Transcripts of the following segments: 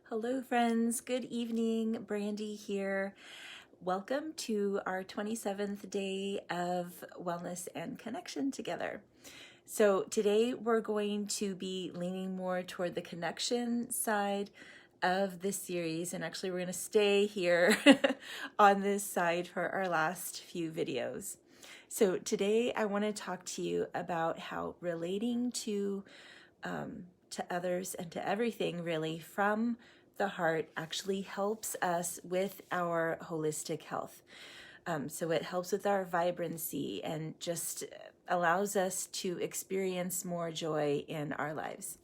Hello friends, good evening, Brandy here. Welcome to our 27th day of wellness and connection together. So today we're going to be leaning more toward the connection side of this series, and actually we're going to stay here on this side for our last few videos. So today I want to talk to you about how relating to others and to everything really from the heart actually helps us with our holistic health. So it helps with our vibrancy and just allows us to experience more joy in our lives.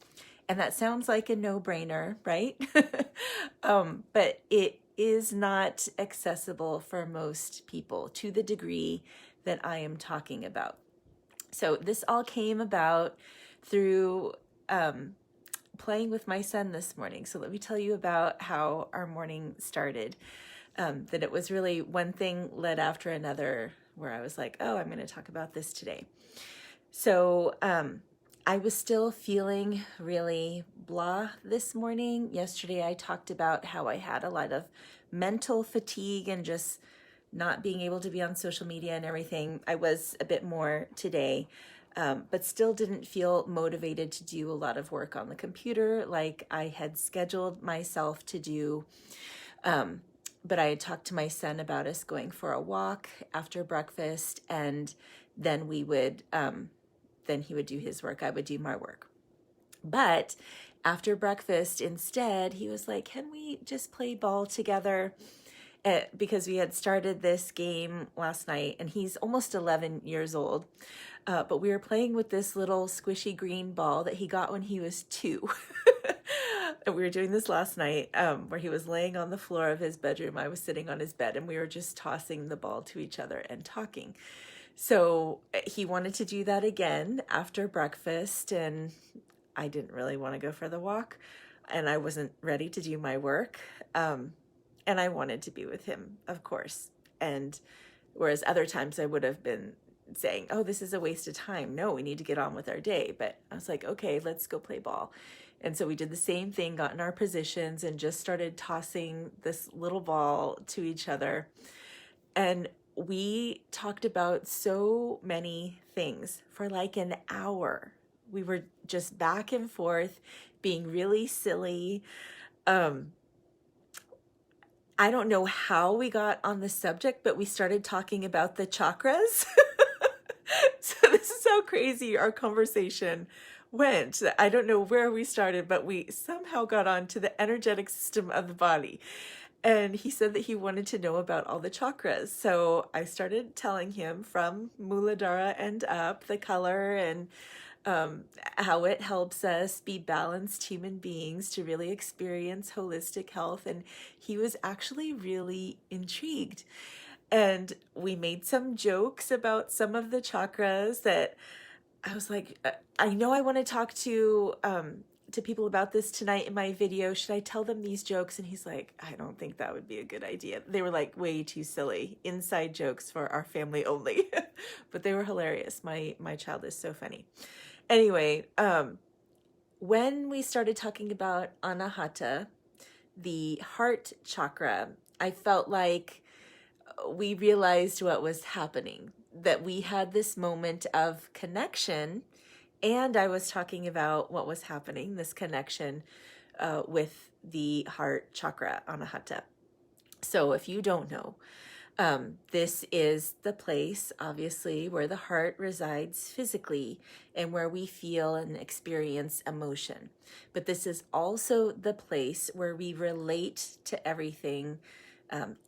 And that sounds like a no-brainer, right? But it is not accessible for most people to the degree that I am talking about. So this all came about through playing with my son this morning. So let me tell you about how our morning started. That it was really one thing led after another where I was like, oh, I'm going to talk about this today. So I was still feeling really blah this morning. Yesterday I talked about how I had a lot of mental fatigue and just not being able to be on social media and everything. I was a bit more today. But still didn't feel motivated to do a lot of work on the computer like I had scheduled myself to do. But I had talked to my son about us going for a walk after breakfast, and then we would, then he would do his work, I would do my work. But after breakfast, instead, he was like, can we just play ball together? Because we had started this game last night, and he's almost 11 years old. But we were playing with this little squishy green ball that he got when he was 2. And we were doing this last night where he was laying on the floor of his bedroom. I was sitting on his bed, and we were just tossing the ball to each other and talking. So he wanted to do that again after breakfast, and I didn't really want to go for the walk, and I wasn't ready to do my work. And I wanted to be with him, of course. And whereas other times I would have been saying, oh, this is a waste of time. No, we need to get on with our day. But I was like, okay, let's go play ball. And so we did the same thing, got in our positions and just started tossing this little ball to each other. And we talked about so many things for like an hour. We were just back and forth, being really silly. I don't know how we got on the subject, but we started talking about the chakras. So this is how crazy our conversation went. I don't know where we started, but we somehow got on to the energetic system of the body. And he said that he wanted to know about all the chakras. So I started telling him from Muladhara and up, the color and how it helps us be balanced human beings to really experience holistic health. And he was actually really intrigued. And we made some jokes about some of the chakras that I was like, I know I want to talk to people about this tonight in my video. Should I tell them these jokes? And he's like, I don't think that would be a good idea. They were like way too silly, inside jokes for our family only, but they were hilarious. My child is so funny. Anyway, when we started talking about Anahata, the heart chakra, I felt like we realized what was happening, that we had this moment of connection, and I was talking about what was happening, this connection with the heart chakra, Anahata. So if you don't know, this is the place, obviously, where the heart resides physically and where we feel and experience emotion. But this is also the place where we relate to everything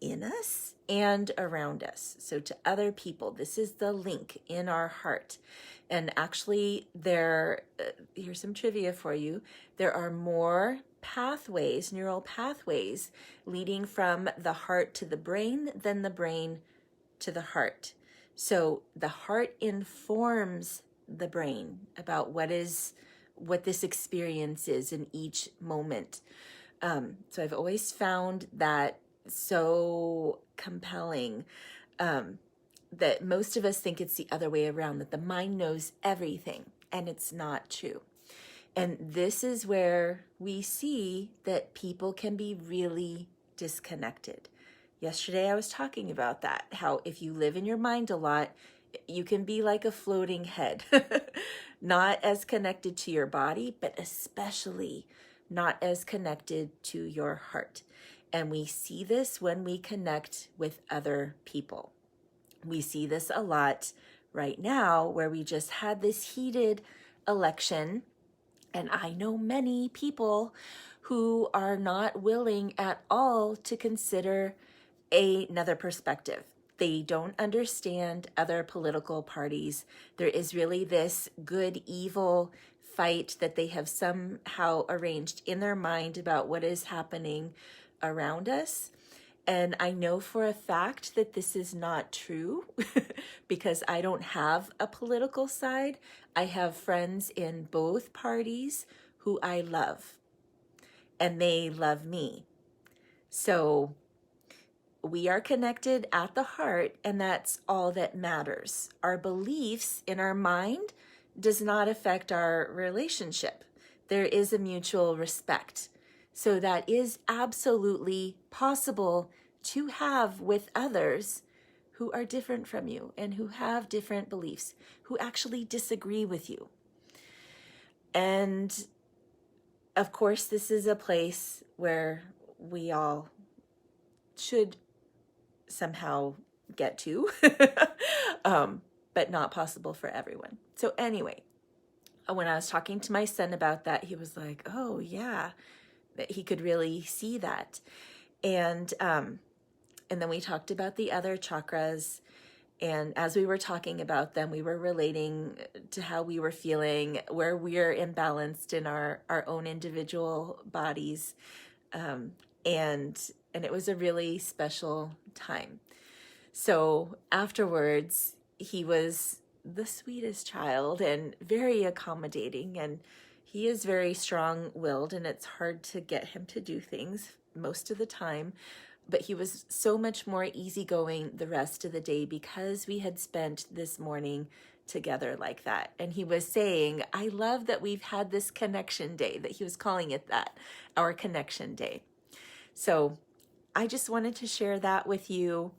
in us and around us. So to other people, this is the link in our heart. And actually here's some trivia for you. There are more pathways, neural pathways leading from the heart to the brain than the brain to the heart. So the heart informs the brain about what this experience is in each moment. So I've always found that so compelling, that most of us think it's the other way around, that the mind knows everything, and it's not true. And this is where we see that people can be really disconnected. Yesterday I was talking about that, how if you live in your mind a lot, you can be like a floating head, not as connected to your body, but especially not as connected to your heart. And we see this when we connect with other people. We see this a lot right now, where we just had this heated election. And I know many people who are not willing at all to consider another perspective. They don't understand other political parties. There is really this good evil fight that they have somehow arranged in their mind about what is happening around us. And I know for a fact that this is not true because I don't have a political side. I have friends in both parties who I love, and they love me. So we are connected at the heart, and that's all that matters. Our beliefs in our mind does not affect our relationship. There is a mutual respect. So that is absolutely possible to have with others who are different from you and who have different beliefs, who actually disagree with you. And of course, this is a place where we all should somehow get to, but not possible for everyone. So anyway, when I was talking to my son about that, he was like, oh yeah, that he could really see that. And then we talked about the other chakras. And as we were talking about them, we were relating to how we were feeling, where we're imbalanced in our own individual bodies. And it was a really special time. So afterwards, he was the sweetest child and very accommodating, and he is very strong-willed, and it's hard to get him to do things most of the time. But he was so much more easygoing the rest of the day because we had spent this morning together like that. And he was saying, I love that we've had this connection day, that he was calling it that, our connection day. So I just wanted to share that with you.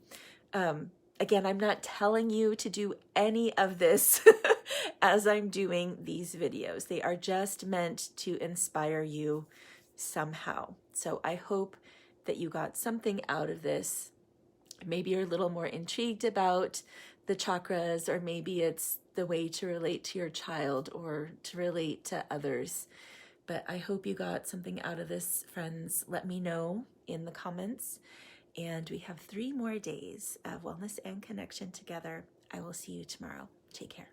Again, I'm not telling you to do any of this as I'm doing these videos. They are just meant to inspire you somehow. So I hope that you got something out of this. Maybe you're a little more intrigued about the chakras, or maybe it's the way to relate to your child or to relate to others. But I hope you got something out of this, friends. Let me know in the comments. And we have 3 more days of wellness and connection together. I will see you tomorrow. Take care.